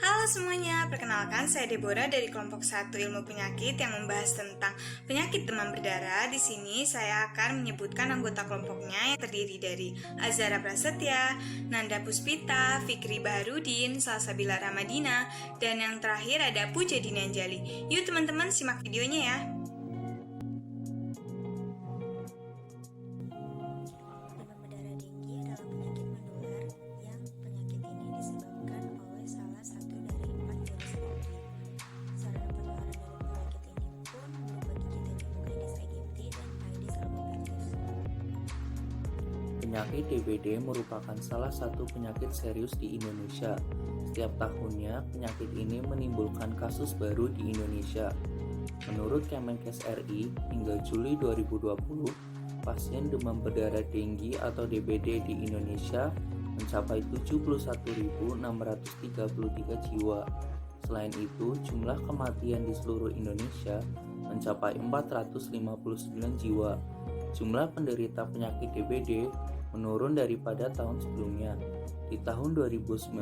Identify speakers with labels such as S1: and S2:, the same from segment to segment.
S1: Halo semuanya, perkenalkan saya Deborah dari kelompok 1 Ilmu Penyakit yang membahas tentang penyakit demam berdarah. Di sini saya akan menyebutkan anggota kelompoknya yang terdiri dari Azara Prasetya, Nanda Puspita, Fikri Baharudin, Salsabila Ramadina, dan yang terakhir ada Puja Dinanjali. Yuk teman-teman simak videonya ya.
S2: Demam berdarah denggi adalah penyakit menular yang penyakit ini disebabkan oleh salah satu dari 4 virus denggi. Sarana penularan dari penyakit ini pun berupa gigitan nyamuk Aedes aegypti dan Aedes albopictus.
S3: Penyakit DBD merupakan salah satu penyakit serius di Indonesia. Setiap tahunnya, penyakit ini menimbulkan kasus baru di Indonesia. Menurut Kemenkes RI, hingga Juli 2020, pasien demam berdarah denggi atau DBD di Indonesia mencapai 71.633 jiwa. Selain itu, jumlah kematian di seluruh Indonesia mencapai 459 jiwa. Jumlah penderita penyakit DBD menurun daripada tahun sebelumnya. Di tahun 2019,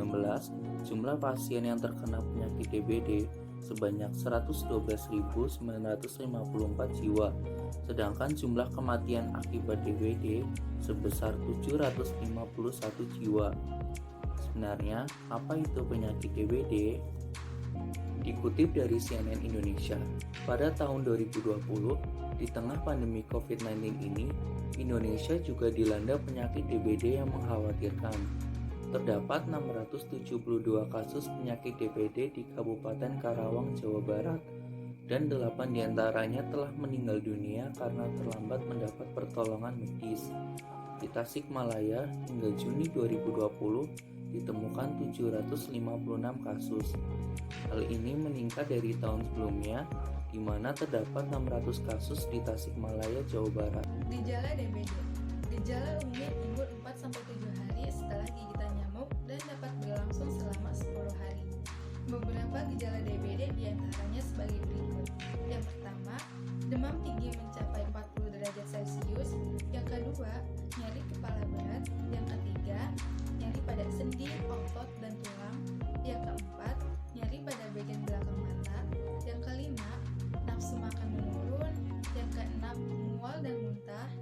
S3: jumlah pasien yang terkena penyakit DBD sebanyak 112.954 jiwa, sedangkan jumlah kematian akibat DBD sebesar 751 jiwa. Sebenarnya, apa itu penyakit DBD? Dikutip dari CNN Indonesia, pada tahun 2020, di tengah pandemi COVID-19 ini, Indonesia juga dilanda penyakit DBD yang mengkhawatirkan. Terdapat 672 kasus penyakit DBD di Kabupaten Karawang, Jawa Barat, dan 8 diantaranya telah meninggal dunia karena terlambat mendapat pertolongan medis. Di Tasikmalaya, hingga Juni 2020, ditemukan 756 kasus. Hal ini meningkat dari tahun sebelumnya, di mana terdapat 600 kasus di Tasikmalaya, Jawa Barat.
S4: Gejala DBD. Gejala umumnya timbul 4-7 hari setelah gigitan nyamuk dan dapat berlangsung selama 10 hari. Beberapa gejala DBD diantaranya sebagai berikut. Yang pertama, demam tinggi mencapai 40 derajat Celcius. Yang kedua, nyeri kepala berat. Yang ketiga, nyeri pada sendi, otot, dan tulang. Yang keempat, nyeri pada bagian belakang mata. Yang kelima, nafsu makan menurun. Yang keenam, mual dan muntah.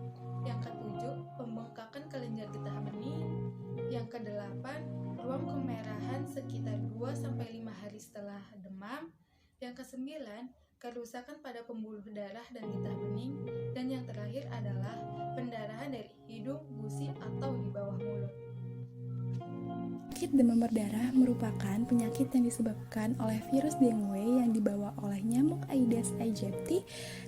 S4: Yang ketujuh, pembengkakan kelenjar getah bening. Yang kedelapan, ruam kemerahan sekitar 2-5 hari setelah demam. Yang kesembilan, kerusakan pada pembuluh darah dan getah bening. Dan yang terakhir adalah pendarahan dari hidung, gusi, atau di bawah mulut.
S5: Penyakit demam berdarah merupakan penyakit yang disebabkan oleh virus dengue yang dibawa oleh nyamuk Aedes aegypti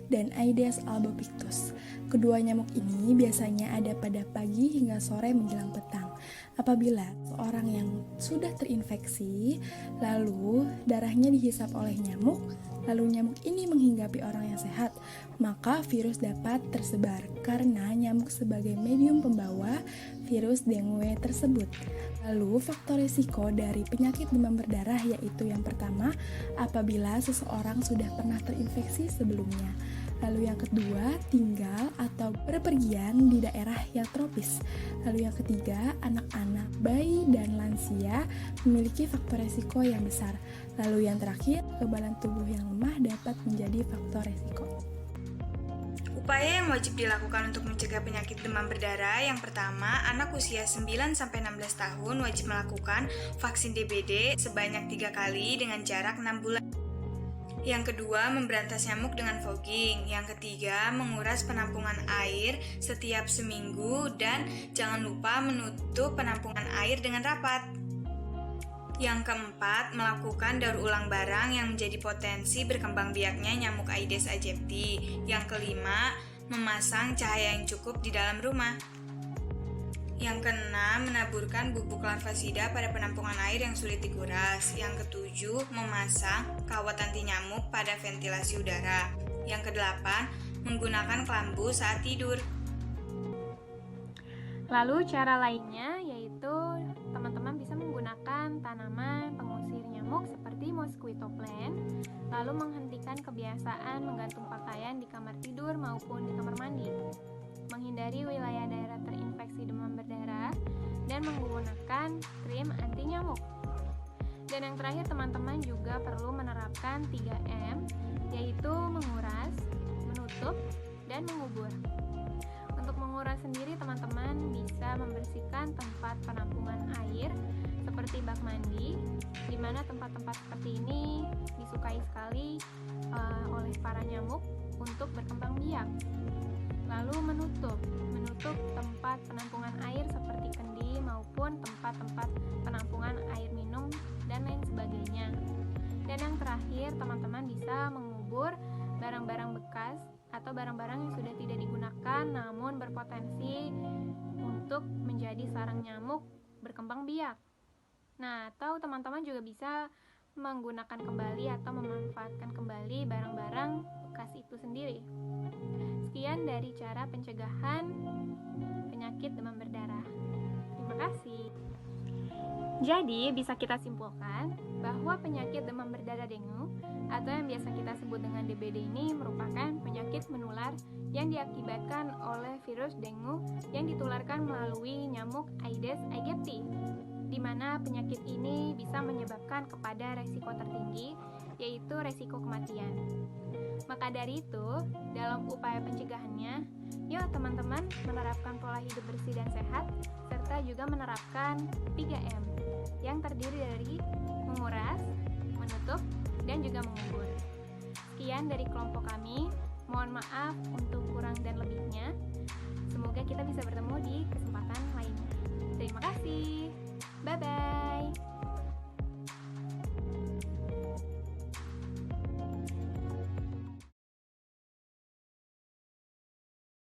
S5: dan Aedes albopictus. Kedua nyamuk ini biasanya ada pada pagi hingga sore menjelang petang. Apabila seorang yang sudah terinfeksi, lalu darahnya dihisap oleh nyamuk, lalu nyamuk ini menghinggapi orang yang sehat, maka virus dapat tersebar karena nyamuk sebagai medium pembawa virus dengue tersebut. Lalu faktor risiko dari penyakit demam berdarah yaitu yang pertama, apabila seseorang sudah pernah terinfeksi sebelumnya. Lalu yang kedua, tinggal atau berpergian di daerah yang tropis. Lalu yang ketiga, anak-anak, bayi, dan lansia memiliki faktor risiko yang besar. Lalu yang terakhir, kekebalan tubuh yang lemah dapat menjadi faktor risiko.
S1: Upaya yang wajib dilakukan untuk mencegah penyakit demam berdarah. Yang pertama, anak usia 9-16 tahun wajib melakukan vaksin DBD sebanyak 3 kali dengan jarak 6 bulan. Yang kedua, memberantas nyamuk dengan fogging. Yang ketiga, menguras penampungan air setiap seminggu dan jangan lupa menutup penampungan air dengan rapat. Yang keempat, melakukan daur ulang barang yang menjadi potensi berkembang biaknya nyamuk Aedes aegypti. Yang kelima, memasang cahaya yang cukup di dalam rumah. Yang keenam, menaburkan bubuk larvasida pada penampungan air yang sulit dikuras. Yang ketujuh, memasang kawat anti nyamuk pada ventilasi udara. Yang kedelapan, menggunakan kelambu saat tidur.
S6: Lalu cara lainnya yaitu teman-teman bisa menggunakan tanaman pengusir nyamuk seperti mosquito plant, lalu menghentikan kebiasaan menggantung pakaian di kamar tidur maupun di kamar mandi, menghindari wilayah daerah terinfeksi demam berdarah, dan menggunakan krim anti nyamuk. Dan yang terakhir, teman-teman juga perlu menerapkan 3M, yaitu menguras, menutup, dan mengubur. Untuk menguras sendiri, teman-teman bisa membersihkan tempat penampungan air seperti bak mandi, di mana tempat-tempat seperti ini disukai sekali oleh para nyamuk untuk berkembang biak. Lalu menutup tempat penampungan air seperti kendi maupun tempat-tempat penampungan air minum dan lain sebagainya. Dan yang terakhir, teman-teman bisa mengubur barang-barang bekas atau barang-barang yang sudah tidak digunakan namun berpotensi untuk menjadi sarang nyamuk berkembang biak. Nah, atau teman-teman juga bisa menggunakan kembali atau memanfaatkan kembali barang-barang bekas itu sendiri. Sekian dari cara pencegahan penyakit demam berdarah. Terima kasih. Jadi, bisa kita simpulkan bahwa penyakit demam berdarah dengue atau yang biasa kita sebut dengan DBD ini merupakan penyakit menular yang diakibatkan oleh virus dengue yang ditularkan melalui nyamuk Aedes aegypti, di mana penyakit ini bisa menyebabkan kepada resiko tertinggi, yaitu resiko kematian. Maka dari itu, dalam upaya pencegahannya, yuk teman-teman menerapkan pola hidup bersih dan sehat, serta juga menerapkan 3M, yang terdiri dari menguras, menutup, dan juga mengubur. Sekian dari kelompok kami, mohon maaf untuk kurang dan lebihnya. Semoga kita bisa bertemu di kesempatan lainnya. Terima kasih. Bye-bye.